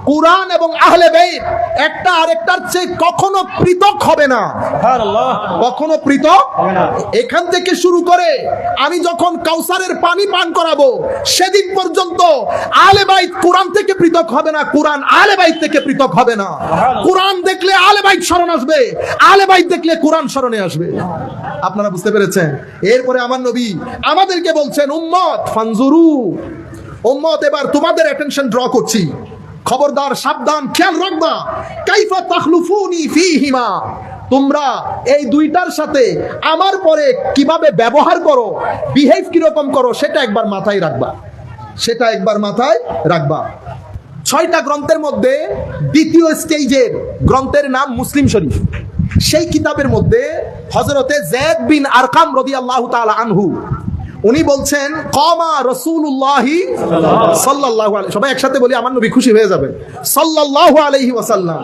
কুরআন এবং আহলে বাইত একটা আরেকটার চেয়ে কখনো পৃথক হবে না, কখনো পৃথক। এখান থেকে শুরু করে আমি যখন কাউসারের পানি পান করাবো সেদিন পর্যন্ত আহলে বাইত কুরআন থেকে পৃথক হবে না, কুরআন আহলে বাইত থেকে পৃথক হবে না। কুরআন দেখলে আহলে বাইত স্মরণ আসবে, আহলে বাইত দেখলে কুরআন স্মরণে আসবে। আপনারা বুঝতে পেরেছেন? এরপরে আমার নবী আমাদেরকে বলছেন, উম্মত ফানজুরু, উম্মত এবার তোমাদের অ্যাটেনশন ড্র করছি, খবরদার, সাবধান, খেয়াল রাখবা, কাইফা তাখলুফুনি ফীহিমা, তোমরা এই দুইটার সাথে আমার পরে কিভাবে ব্যবহার করো, বিহেভ কিরকম করো, সেটা একবার মাথায় রাখবা, সেটা একবার মাথায় রাখবা। 6টা গ্রন্থের মধ্যে দ্বিতীয় স্টেজের গ্রন্থের নাম মুসলিম শরীফ। সেই কিতাবের মধ্যে হযরতে যায়েদ বিন আরকাম রাদিয়াল্লাহু তাআলা আনহু উনি বলছেন, কামা রাসূলুল্লাহি সাল্লাল্লাহু আলাইহি, সবাই একসাথে বলি, আমার নবী খুশি হয়ে যাবেন, সাল্লাল্লাহু আলাইহি ওয়াসাল্লাম,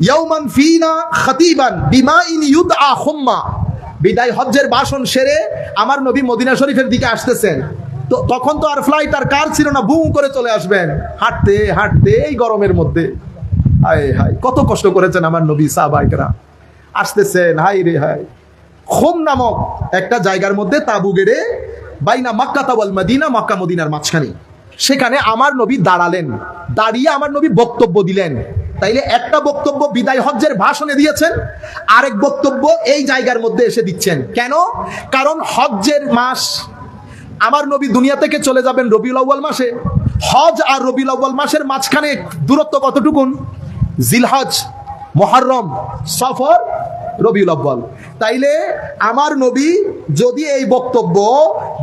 ইয়াওমান ফিনা খাতিবান বিমাইন ইউদআ খুম্মা, বিদায় হজ্জের ভাষণ সেরে আমার নবী মদিনা শরীফের দিকে আসতেছেন। তো তখন তো আর ফ্লাইট আর কার ছিল না, বুম করে চলে আসবেন, হাঁটতে হাঁটতে এই গরমের মধ্যে। হায় হায়, কত কষ্ট করেছেন আমার নবী, সাহাবায়ে কেরাম আসতেছেন, হায় রে হায়। খুম নামক একটা জায়গার মধ্যে তাবু গেড়ে, বাইনা মক্কা ওয়াল মদিনা, মক্কা মদিনার মাঝখানে, সেখানে আমার নবী দাঁড়ালেন, দাঁড়িয়ে আমার নবী বক্তব্য দিলেন। তাইলে একটা বক্তব্য বিদায় হজ্জের ভাষণে দিয়েছেন, আরেক বক্তব্য এই জায়গার মধ্যে এসে দিচ্ছেন। কেন? কারণ হজ্জের মাস, আমার নবী দুনিয়া থেকে চলে যাবেন রবিউল আউয়াল মাসে। হজ আর রবিউল আউয়াল মাসের মাঝখানে দূরত্ব কতটুকুন? জিলহজ, মুহররম, সফর, রবিউল আউয়াল। তাইলে আমার নবী যদি এই বক্তব্য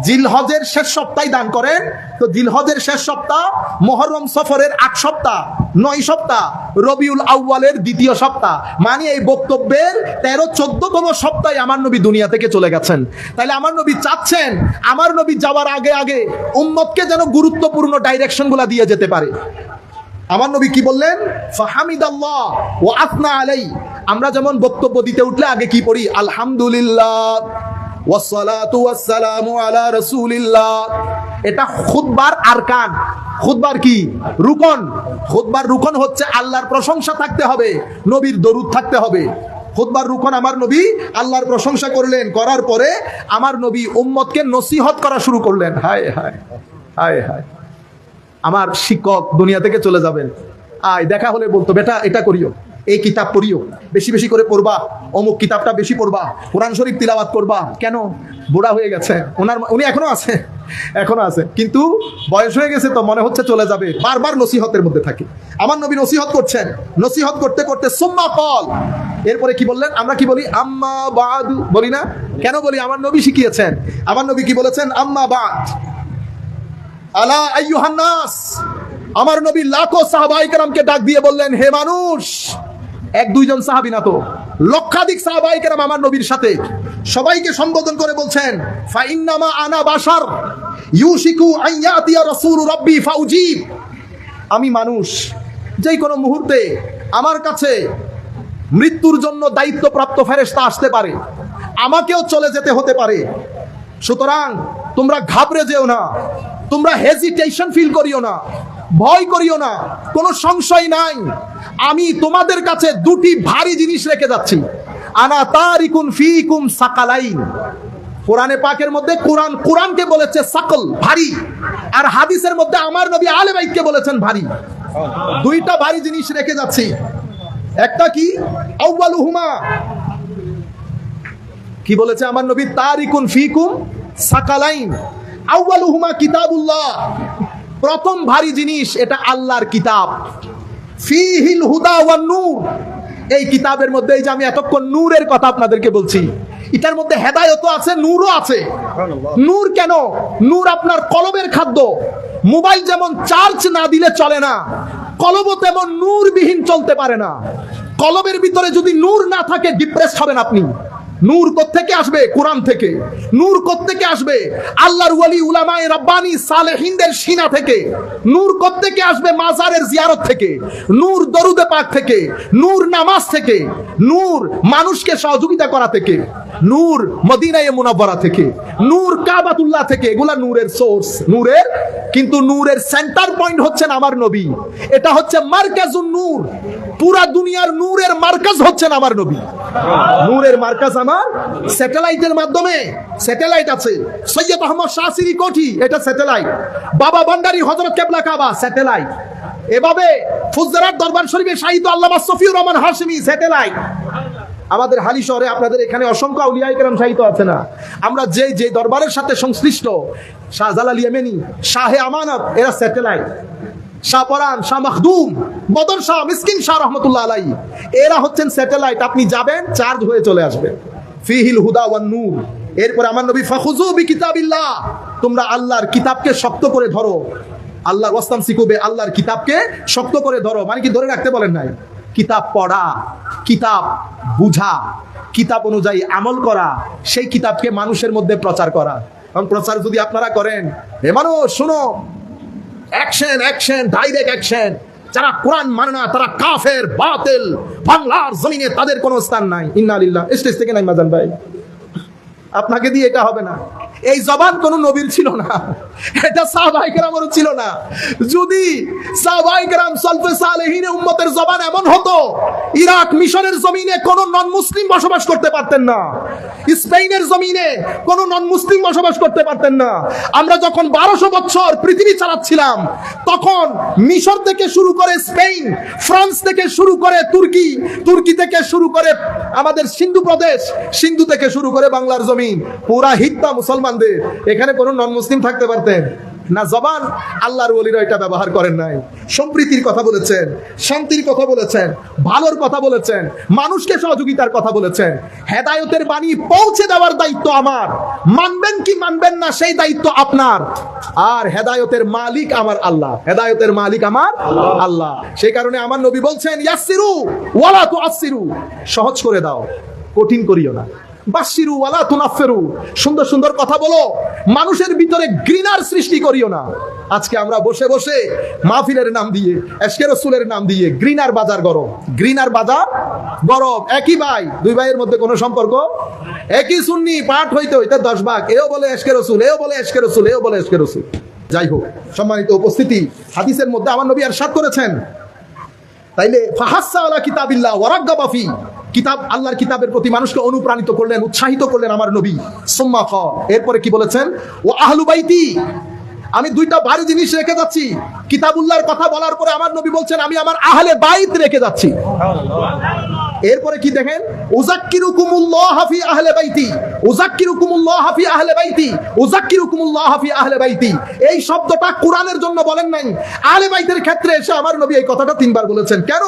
জিলহজের শেষ সপ্তাহে দান করেন, তো জিলহজের শেষ সপ্তাহ, মুহররম সফরের 8 সপ্তাহ, 9 সপ্তাহ, রবিউল আউয়ালের দ্বিতীয় সপ্তাহ, মানে এই বক্তব্যের 13-14তম সপ্তাহে আমার নবী দুনিয়া থেকে চলে গেছেন। তাইলে আমার নবী চাচ্ছেন আমার নবী যাওয়ার আগে আগে উম্মতকে যেন গুরুত্বপূর্ণ ডাইরেকশনগুলো দিয়ে যেতে পারে। আমার নবী কি বললেন? ফাহামিদাল্লাহ ওয়া আথনা আলাই। আমরা যেমন বক্তব্য দিতে উঠলে আগে কি পড়ি? আলহামদুলিল্লাহ ওয়াসসালাতু ওয়াসসালামু আলা রাসূলিল্লাহ। এটা খুতবার আরকান। খুতবার কি? রুকন। খুতবার রুকন হচ্ছে আল্লাহর প্রশংসা থাকতে হবে, নবীর দরুদ থাকতে হবে। খুতবার রুকন আমার নবী আল্লাহর প্রশংসা করলেন, করার পরে আমার নবী উম্মতকে নসিহত করা শুরু করলেন। হায় হায় হায় হায়, আমার শিক্ষক দুনিয়া থেকে চলে যাবেন, আয় দেখা হলে বলতো, বেটা এটা করিও, এই কিতাব পড়িও, বেশি বেশি করে পড়বা, অমুক কিতাবটা বেশি পড়বা, কোরআন শরীফ তিলাওয়াত করবা। কেন? বুড়া হয়ে গেছে, উনি এখনো আছে, এখনো আছে, কিন্তু বয়স হয়ে গেছে তো মনে হচ্ছে চলে যাবে, বারবার নসিহতের মধ্যে থাকে। আমার নবী নসিহত করছেন, নসিহত করতে করতে সুম্মা কল, এরপরে কি বললেন? আমরা কি বলি? আম্মা বাদু বলি না? কেন বলি? আমার নবী শিখিয়েছেন। আমার নবী কি বলেছেন? আম্মা বাদ আলা আইয়ুহান নাস। আমার নবী লাখো সাহাবায়ে কেরামকে ডাক দিয়ে বললেন, হে মানুষ। 1-2 জন সাহাবী না তো, লক্ষাধিক সাহাবায়ে কেরাম আমার নবীর সাথে, সবাইকে সম্বোধন করে বলছেন, ফা ইন্নামা আনা বাশার ইউশিকু আন ইয়াতিয়া রাসূলু রাব্বি ফাউজিব। আমি মানুষ, যেই কোনো মুহূর্তে আমার কাছে মৃত্যুর জন্য দায়িত্বপ্রাপ্ত ফেরেশতা আসতে পারে, আমাকেও চলে যেতে হতে পারে। সুতরাং তোমরা ঘাবড়ে যেও না, তোমরা হেজিটেশন ফিল করিও না, ভয় করিও না, কোনো সংশয় নাই। আমি তোমাদের কাছে 2টি ভারী জিনিস রেখে যাচ্ছি। আনা তারিকুন ফিকুম সাকালাইন। কোরআনে পাকের মধ্যে কোরআনকে বলেছে সাকল, ভারী, আর হাদিসের মধ্যে আমার নবী আহলে বাইতকে বলেছেন ভারী। 2টা ভারী জিনিস রেখে যাচ্ছি। একটা কি? আউয়ালুহুমা, কি বলেছে আমার নবী? তারিকুন ফিকুম সাকালাইন। আউয়ালুহুমা কিতাবুল্লাহ, প্রথম ভারী জিনিস এটা আল্লাহর কিতাব। ফিহিল হুদা ওয়ান নূর, এই কিতাবের মধ্যে, এই যে আমি এতক্ষণ নূরের কথা আপনাদেরকে বলছি, এটার মধ্যে হেদায়েতও আছে, নূরও আছে। নূর কেন? নূর আপনার কলবের খাদ্য। মোবাইল যেমন চার্জ না দিলে চলে না, কলবও তেমন নূরবিহীন চলতে পারে না। কলবের ভিতরে যদি নূর না থাকে ডিপ্রেস হবেন আপনি। নূর কোত্থেকে আসবে? কোরআন থেকে। নূর কোত্থেকে আসবে? আল্লাহর ওয়ালি উলামায়ে রাব্বানি সালেহিনদের সিনা থেকে। নূর কোত্থেকে আসবে? মাজারের জিয়ারত থেকে। নূর দরুদে পাক থেকে। নূর নামাজ থেকে। নূর মানুষকে সহযোগিতা করা থেকে। নূর মদিনায়ে মুনাওয়ারা থেকে। নূর কাবাতুল্লাহ থেকে। এগুলা নূরের সোর্স, নূরের। কিন্তু নূরের সেন্টার পয়েন্ট হচ্ছেন আমার নবী। এটা হচ্ছে মারকাজুন নূর। পুরা দুনিয়ার নূরের মার্কাজ হচ্ছেন আমার নবী। নূরের মার্কাজ আমার স্যাটেলাইটের মাধ্যমে। স্যাটেলাইট আছে সৈয়দ আহমদ শাহসিরি কোঠি, এটা স্যাটেলাইট। বাবা ভান্ডারী হযরত কেবলা কাবা, স্যাটেলাইট। এভাবে ফুজদারাত দরবার শরীফে শাহিদ আল্লামা সফিউর রহমান হাশিমি, স্যাটেলাইট। আমাদের হালি শহরে আপনাদের এখানে অসংখ্য আউলিয়ায়ে কেরাম শাহিদ আছে না? আমরা যে দরবারের সাথে সংশ্লিষ্ট, শাহজালাল ইয়েমেনি, শাহে আমানত, এরা স্যাটেলাইট। শাহ পরান, শাহ মখদুম, বদর শাহ, মিসকিন শাহ রহমতুল্লাহ আলাইহি, এরা হচ্ছেন স্যাটেলাইট। আপনি যাবেন, চার্জ হয়ে চলে আসবেন। ফিহিল হুদা ওয়ান নূর। এরপর আমার নবী ফাখুযু বিকিতাবিল্লাহ, তোমরা আল্লাহর কিতাবকে শক্ত করে ধরো। আল্লাহর ওয়াস্তামসিকু বে, আল্লাহর কিতাবকে শক্ত করে ধরো। মানে কি ধরে রাখতে বলেন নাই? কিতাব পড়া, কিতাব বুঝা, কিতাব অনুযায়ী আমল করা, সেই কিতাবকে মানুষের মধ্যে প্রচার করা। কারণ প্রচার যদি আপনারা করেন, হে মানুষ শুনো, অ্যাকশন অ্যাকশন, ডাইরেক্ট অ্যাকশন। যারা কোরআন মানে না তারা কাফের, বাতিল। বাংলার জমিনে তাদের কোনো স্থান নাই। ইন্না লিল্লাহ। স্টেজ থেকে নাই মাজান ভাই, আপনাকে দিয়ে এটা হবে না। এই জবান কোন নবীর ছিল না, এটা সাহাবায়ে কেরামেরও ছিল না। যদি সাহাবায়ে কেরাম সালফে সালেহিন উম্মতের জবান এমন হতো, ইরাক মিশরের জমিনে কোন নন মুসলিম বসবাস করতে পারতেন না। স্পেনের জমিনে কোন নন মুসলিম বসবাস করতে পারতেন না। আমরা যখন 1200 বছর পৃথিবী চালাচ্ছিলাম, তখন মিশর থেকে শুরু করে স্পেন, ফ্রান্স থেকে শুরু করে তুর্কি, তুর্কি থেকে শুরু করে আমাদের সিন্ধু প্রদেশ, সিন্ধু থেকে শুরু করে বাংলার জমিন, পুরা হিত্তা মুসলমানদের। এখানে কোন নন মুসলিম থাকতে পারতেন না। জবান আল্লাহর ওলিরা এটা ব্যবহার করেন নাই। সম্প্রীতির কথা বলেছেন, শান্তির কথা বলেছেন, ভালোর কথা বলেছেন, মানুষকে সহযোগিতার কথা বলেছেন। হেদায়েতের বাণী পৌঁছে দেওয়ার দায়িত্ব আমার। মানবেন কি মানবেন না সেই দায়িত্ব আপনার। আর হেদায়েতের মালিক আমার আল্লাহ। হেদায়েতের মালিক আমার আল্লাহ। সেই কারণে আমার নবী বলছেন, ইয়াসসিরু ওয়ালা তুআসসিরু, সহজ করে দাও, কঠিন করিও না। বাশশিরু ওয়ালা তুনাফফিরু, সুন্দর সুন্দর কথা বলো, মানুষের ভিতরে ঘৃণার সৃষ্টি করিও না। আজকে আমরা বসে বসে মাহফিলের নাম দিয়ে, এশকে রাসূলের নাম দিয়ে ঘৃণার বাজার গরম। ঘৃণার বাজার গরম। একই ভাই, দুই ভাইয়ের মধ্যে কোনো সম্পর্ক, একই সুন্নি, পাঠ হইতে হইতে 10 ভাগ। এও বলে এশকে রাসূল, এও বলে এশকে রাসূল, এও বলে এশকে রাসূল। যাই হোক, সম্মানিত উপস্থিতি, হাদিসের মধ্যে আমার নবী ইরশাদ করেছেন, তাইলে ফাহাসসা আলা কিতাবিল্লাহ ওয়া রাগ্গাবা ফি, কিতাব আল্লাহর কিতাবের প্রতি মানুষকে অনুপ্রাণিত করলেন, উৎসাহিত করলেন আমার নবী। সুম্মা ক, এরপরে কি বলেছেন? ও আহলু বাইতি, আমি দুইটা ভারী জিনিস রেখে যাচ্ছি। কিতাবুল্লাহর কথা বলার পরে আমার নবী বলছেন, আমি আমার আহলে বাইত রেখে যাচ্ছি। এরপরে কি দেখেন? উযাক্কিরুকুমুল্লাহ ফি আহলে বাইতি, উযাক্কিরুকুমুল্লাহ ফি আহলে বাইতি, উযাক্কিরুকুমুল্লাহ ফি আহলে বাইতি। এই শব্দটা কোরআনের জন্য বলেন নাই, আহলে বাইতের ক্ষেত্রে এসে আমার নবী এই কথাটা 3 বার বলেছেন। কেন?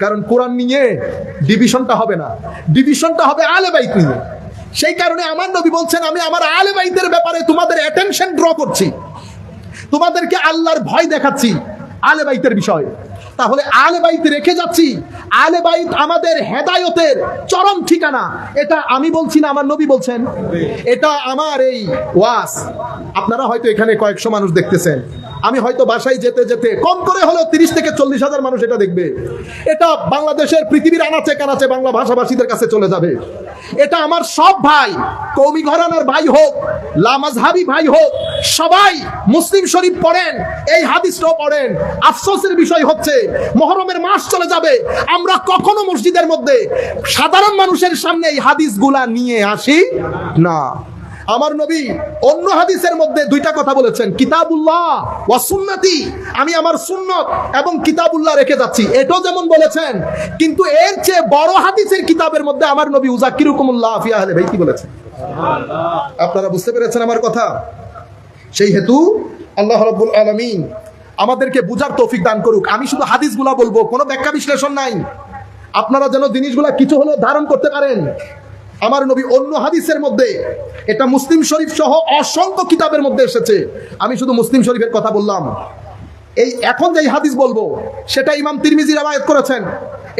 কারণ কোরআন নিয়ে ডিভিশনটা হবে না, ডিভিশনটা হবে আহলে বাইত নিয়ে। সেই কারণে আমার নবী বলছেন, আমি আমার আহলে বাইতের ব্যাপারে তোমাদের অ্যাটেনশন ড্র করছি, তোমাদেরকে আল্লাহর ভয় দেখাচ্ছি আহলে বাইতের বিষয়। তাহলে আহলে বাইত রেখে যাচ্ছি। আহলে বাইত আমাদের হেদায়েতের চরম ঠিকানা। এটা আমি বলছি না, আমার নবী বলছেন। এটা আমার এই ওয়াজ, আপনারা হয়তো এখানে কয়েকশো মানুষ দেখতেছেন, আমি হয়তো বাসায় যেতে যেতে কম করে হলেও 30 থেকে 40 হাজার মানুষ এটা দেখবে। এটা বাংলাদেশের পৃথিবীর আনাচে কানাচে বাংলা ভাষাভাষীদের কাছে চলে যাবে। এটা আমার সব ভাই, কওমি ঘরানার ভাই হোক, লামাজহাবি ভাই হোক, সবাই মুসলিম শরীফ পড়েন, এই হাদিসটাও পড়েন। আফসোসের বিষয় হচ্ছে মুহররমের মাস চলে যাবে, আমরা কখনো মসজিদের মধ্যে সাধারণ মানুষের সামনে এই হাদিসগুলা নিয়ে আসি না। আমার নবী অন্য হাদিসের মধ্যে 2টা কথা বলেছেন, কিতাবুল্লাহ ওয়া সুন্নতি, আমি আমার সুন্নত এবং কিতাবুল্লাহ রেখে যাচ্ছি, এটাও যেমন বলেছেন। কিন্তু এর চেয়ে বড় হাদিসের কিতাবের মধ্যে আমার নবী উযাক্কিরুকুমুল্লাহ ফি আহলি বাইতি বলেছেন। আপনারা বুঝতে পেরেছেন আমার কথা? সেই হেতু আল্লাহ রাব্বুল আলামিন আমাদেরকে বুঝার তৌফিক দান করুক। আমি শুধু হাদিসগুলা বলবো, কোনো ব্যাখ্যা বিশ্লেষণ নাই। আপনারা যেন জিনিসগুলা কিছু হলেও ধারণ করতে পারেন। আমার নবী অন্য হাদিসের মধ্যে, এটা মুসলিম শরীফ সহ অসংখ্য কিতাবের মধ্যে এসেছে, আমি শুধু মুসলিম শরীফের কথা বললাম। এই এখন যে হাদিস বলবো সেটা ইমাম তিরমিজি রওয়ায়াত করেছেন।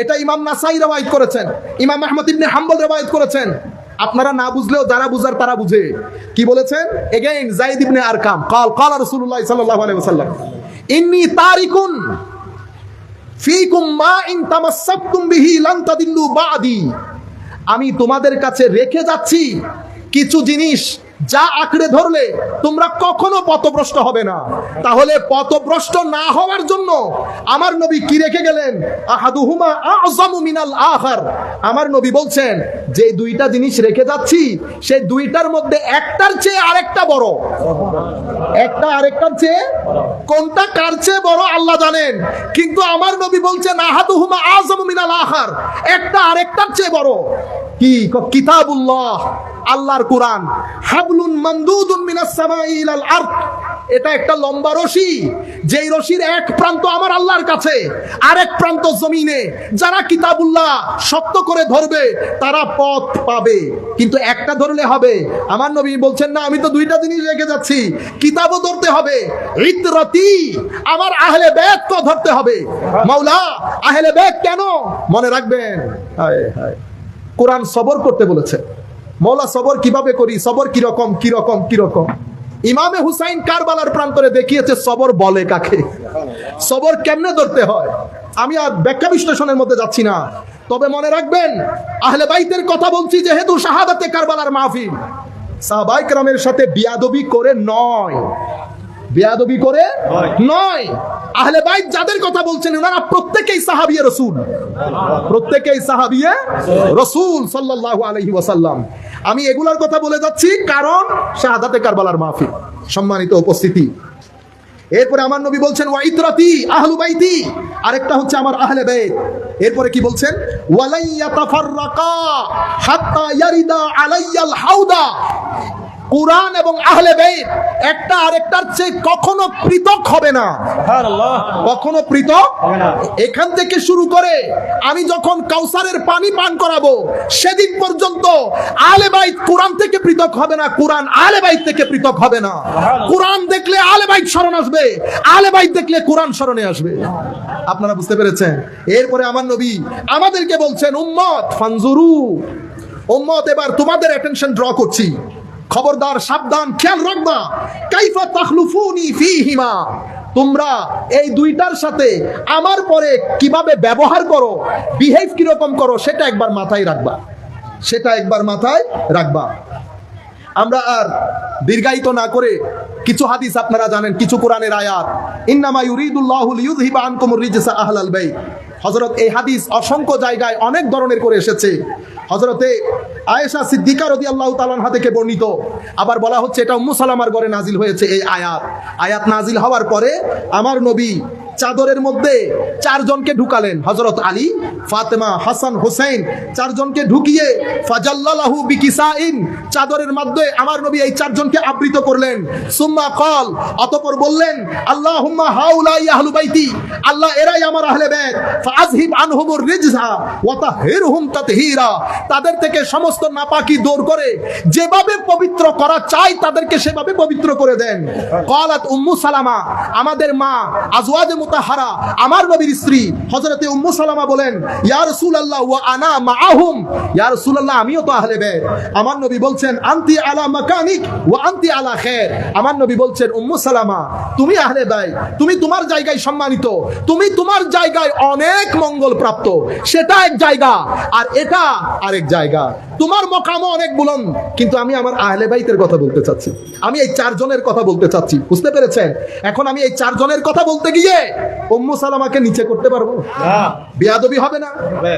এটা ইমাম নাসাই রওয়ায়াত করেছেন, ইমাম আহমদ ইবনে হাম্বল রওয়ায়াত করেছেন। আপনারা না বুঝলেও যারা বুঝার তারা বুঝে। কি বলেছেন? এগেইন যায়েদ ইবনে আরকাম قال রাসূলুল্লাহ সাল্লাল্লাহু আলাইহি ওয়াসাল্লাম ইন্নী তারিকুন ফীকুম মা ইন তামাসসাকতুম বিহি লান তাদিল্লু বাদি। আমি তোমাদের কাছে রেখে যাচ্ছি কিছু জিনিস, যা আঁকড়ে ধরলে তোমরা কখনো পথভ্রষ্ট হবে না। তাহলে পথভ্রষ্ট না হওয়ার জন্য আমার নবী কি রেখে গেলেন? আহাদুহুমা আযমু মিনাল আখার। আমার নবী বলছেন যে দুইটা জিনিস রেখে যাচ্ছি, সেই দুইটার মধ্যে একটার চেয়ে আরেকটা বড়। একটা আরেকটার চেয়ে, কোনটা কার চেয়ে বড় আল্লাহ জানেন, কিন্তু আমার নবী বলছেন আহাদুহুমা আযমু মিনাল আখার, একটা আরেকটার চেয়ে বড়। কি? কিতাবুল্লাহ, আল্লাহর কোরআন। হাবলুন মামদুদুন মিনাস সামাই ইলাল আরদ, এটা একটা লম্বা রশি, যেই রশির এক প্রান্ত আমার আল্লাহর কাছে, আরেক প্রান্ত জমিনে। যারা কিতাবুল্লাহ শক্ত করে ধরবে তারা পথ পাবে, কিন্তু একটা ধরলে হবে? আমার নবী বলছেন না, আমি তো দুইটা জিনিস রেখে যাচ্ছি, কিতাবও ধরতে হবে, ইতরাতি আমার আহলে বাইতকে ধরতে হবে। মাওলা আহলে বাইত কেন? মনে রাখবেন, হায় হায়, কোরআন সবর করতে বলেছে। মওলা সবর কিভাবে করি, সবর কিরকম কিরকম কিরকম। ইমামে হুসাইন কারবালার প্রান্তরে দেখিয়েছে সবর বলে কাকে, সবর কেমনে ধরতে হয়। আমি আর ব্যাখ্যা বিশ্লেষণের মধ্যে যাচ্ছি না, তবে মনে রাখবেন আহলে বাইতের কথা বলছি যেহেতু শাহাদাতে কারবালার মাহফিল, সাহাবায়ে কেরামের সাথে বিয়াদবি করে নয়, বেয়াদবি করে নয়। আহলে বাইত যাদের কথা বলছেন ওনারা প্রত্যেকেই সাহাবিয়ে রাসূল, প্রত্যেকেই সাহাবিয়ে রাসূল সাল্লাল্লাহু আলাইহি ওয়াসাল্লাম। আমি এগুলার কথা বলে যাচ্ছি কারণ শাহাদাতে কারবালার মাহফিল, সম্মানিত উপস্থিতি। এরপরে আমার নবী বলছেন ওয়া ইতরাতি আহলু বাইতি, আরেকটা হচ্ছে আমার আহলে বাইত। এরপরে কি বলছেন? ওয়ালাই ইয়াতাফাররাকা হাত্তা ইয়ারিদা আলাইয়াল হাউদা। কুরআন এবং আহলে বাইত একটা আরেকটার চেয়ে কখনো পৃথক হবে না, সুবহানাল্লাহ, কখনো পৃথক হবে না। এখান থেকে শুরু করে আমি যখন কাউসারের পানি পান করাবো সেদিন পর্যন্ত আহলে বাইত কুরআন থেকে পৃথক হবে না, কুরআন আহলে বাইত থেকে পৃথক হবে না। কুরআন দেখলে আহলে বাইত স্মরণ আসবে, আহলে বাইত দেখলে কুরআন স্মরণে আসবে। আপনারা বুঝতে পেরেছেন? এরপরে আমার নবী আমাদেরকে বলছেন উম্মত ফানজুরু, উম্মত এবার তোমাদের অ্যাটেনশন ড্র করছি, খবরদার, সাবধান, খেয়াল রাখবা। কাইফা তাখলুফুনি ফীহিমা, তোমরা এই দুইটার সাথে আমার পরে কিভাবে ব্যবহার করো, বিহেভ কিরকম করো, সেটা একবার মাথায় রাখবা, সেটা একবার মাথায় রাখবা। আমরা আর দীর্ঘায়িত না করে কিছু হাদিস আপনারা জানেন, কিছু কোরআনের আয়াত, ইন্নামা ইউরিদুল্লাহু লিইউযহিবা আনকুমুর রিজসা আহলাল বাইত। হযরত এই হাদিস অসংখ্য জায়গায় অনেক ধরনের করে এসেছে। হযরতে আয়েশা সিদ্দিকা রাদিয়াল্লাহু তাআলা আনহা থেকে বর্ণিত। আবার বলা হচ্ছে এটা উম্মু সালামার ঘরে নাজিল হয়েছে এই আয়াত। আয়াত নাজিল হওয়ার পরে আমার নবী চাদরের মধ্যে চারজনকে ঢুকালেন, হযরত আলী, ফাতেমা, হাসান, হুসাইন, চারজনকে ঢুকিয়ে ফাজাল্লালাহু বিকিসাইন, চাদরের মধ্যে আমার নবী এই চারজনকে আবৃত করলেন। সুম্মা ক্বাল, অতঃপর বললেন আল্লাহুম্মা হাউলাই আহলু বাইতি, আল্লাহ এরাই আমার আহলে বাইত, ফাআযহিব আনহুমুর রিজসা ওয়া তাহহিরহুম তাতহীরা, তাদের থেকে সমস্ত নাপাকি দূর করে যেভাবে পবিত্র করা চাই তাদেরকে সেভাবে পবিত্র করে দেন। ক্বালাত উম্মু সালামা, আমাদের মা আজওয়াজে মুতাহহারা, আমার নবীর স্ত্রী হযরতে উম্মু সালামা বলেন ইয়া রাসূলুল্লাহ ওয়া আনা মাআহুম, ইয়া রাসূলুল্লাহ আমিও তো আহলে বাইত। আমার নবী বলছেন আনতি আলা মাকানিক ওয়া আনতি আলা খায়র, আমার নবী বলছেন উম্মু সালামা তুমি আহলে বাইত, তুমি তোমার জায়গায় সম্মানিত, তুমি তোমার জায়গায় অনেক মঙ্গল প্রাপ্ত, সেটা এক জায়গা আর এটা আরেক জায়গা, তোমার মকামও অনেক বুলন্দ, কিন্তু আমি আমার আহলে বাইতের কথা বলতে চাচ্ছি, আমি এই চারজনের কথা বলতে চাচ্ছি। বুঝতে পেরেছেন? এখন আমি এই চারজনের কথা বলতে গিয়ে উম্মু সালামাকে নিচে করতে পারবো না, বেয়াদবি হবে না?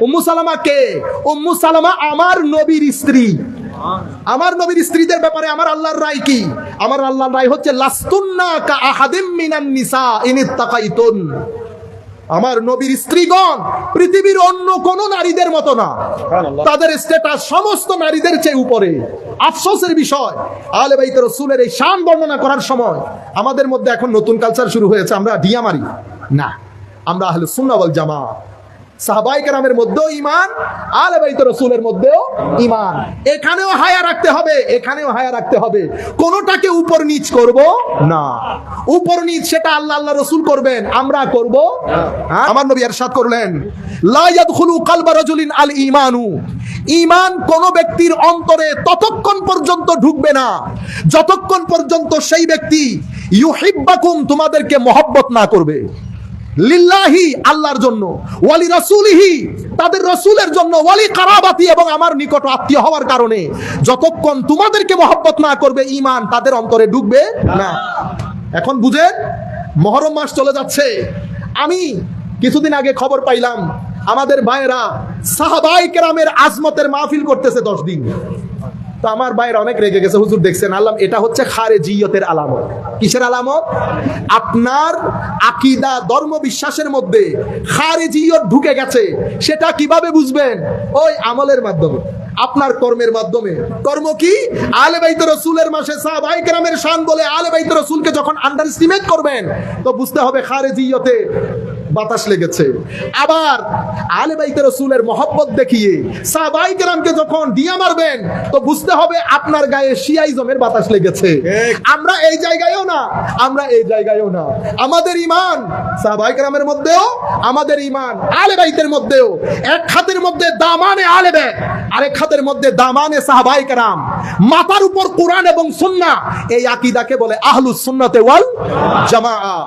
উম্মু সালামা কে? উম্মু সালামা আমার নবীর স্ত্রী। আমার নবীর স্ত্রীদের ব্যাপারে আমার আল্লাহর রায় কি? আমার আল্লাহর রায় হচ্ছে লাস্তুন্না কা আহাদিম মিনান নিসা ইনিত্তাকাইতুন, আমার নবীর স্ত্রীগণ পৃথিবীর অন্য কোন নারীদের মতো না, তাদের স্ট্যাটাস সমস্ত নারীদের চেয়ে উপরে। আফসোসের বিষয়, আহলে বাইত রাসূলের এই শান বর্ণনা করার সময় আমাদের মধ্যে এখন নতুন কালচার শুরু হয়েছে, আমরা ডিয়া মারি না, আমরা আহলে সুন্নাহ ওয়াল জামাত। সাহাবায়ে কেরামের মধ্যেও ঈমান, আহলে বাইত রাসূলের মধ্যেও ঈমান। এখানেও হায়া রাখতে হবে, এখানেও হায়া রাখতে হবে। কোনটাকে উপর নিচ করব না। উপর নিচ সেটা আল্লাহ আল্লাহ রাসূল করবেন, আমরা করব না। আমার নবী ইরশাদ করলেন, লা ইয়াদখুলু কালবা রাজুলিন আল ঈমানু, ঈমান কোন ব্যক্তির অন্তরে ততক্ষণ পর্যন্ত ঢুকবে না যতক্ষণ পর্যন্ত সেই ব্যক্তি ইউহিব্বাকুম, তোমাদেরকে মহব্বত না করবে, লিল্লাহি, আল্লাহর জন্য, ওয়ালি রাসূলিহি, তাদের রাসূলের জন্য, ওয়ালি কারাবাতি, এবং আমার নিকট আত্মীয় হওয়ার কারণে যতক্ষণ তোমাদেরকে মহব্বত না করবে, ঈমান তাদের অন্তরে ঢুকবে না। এখন বুঝেন, মুহররম মাস চলে যাচ্ছে। আমি কিছুদিন আগে খবর পাইলাম আমাদের ভাইয়েরা সাহাবায়ে কেরামের আজমতের মাহফিল করতেছে 10 দিন। তো আমার ভাইয়েরা অনেক রেগে গেছে, হুজুর দেখছেন, আল্লাহ এটা হচ্ছে খারেজিয়তের আলামত। কিসের আলামত? আপনার আকীদা ধর্ম বিশ্বাসের মধ্যে খারেজিয়ত ঢুকে গেছে। সেটা কিভাবে বুঝবেন? ওই আমলের মাধ্যমে, আপনার কর্মের মাধ্যমে। কর্ম কি? আহলে বাইত রাসূলের মাসে সাহাবায়ে কেরামের শান বলে আহলে বাইত রাসূলকে যখন আন্ডারএস্টিমেট করবেন, তো বুঝতে হবে খারেজিয়তে বাতাস লেগেছে। আবার আহলে বাইত রাসূলের মহব্বত দেখিয়ে সাহাবায়ে কেরামকে যখন দিয়া মারবেন, তো বুঝতে হবে আপনার গায়ে শিয়াইজমের বাতাস লেগেছে। আমরা এই জায়গায়ও না, আমরা এই জায়গায়ও না। আমাদের ঈমান সাহাবায়ে কেরামের মধ্যেও, আমাদের ঈমান আহলে বাইতের মধ্যেও। এক হাতের মধ্যে দামানে আহলে বাইত, আরেক হাতের মধ্যে দামানে সাহাবায়ে কেরাম। মাথার উপর কোরআন এবং সুন্নাহ, এই আকীদাকে বলে আহলুস সুন্নাতে ওয়াল জামাআহ।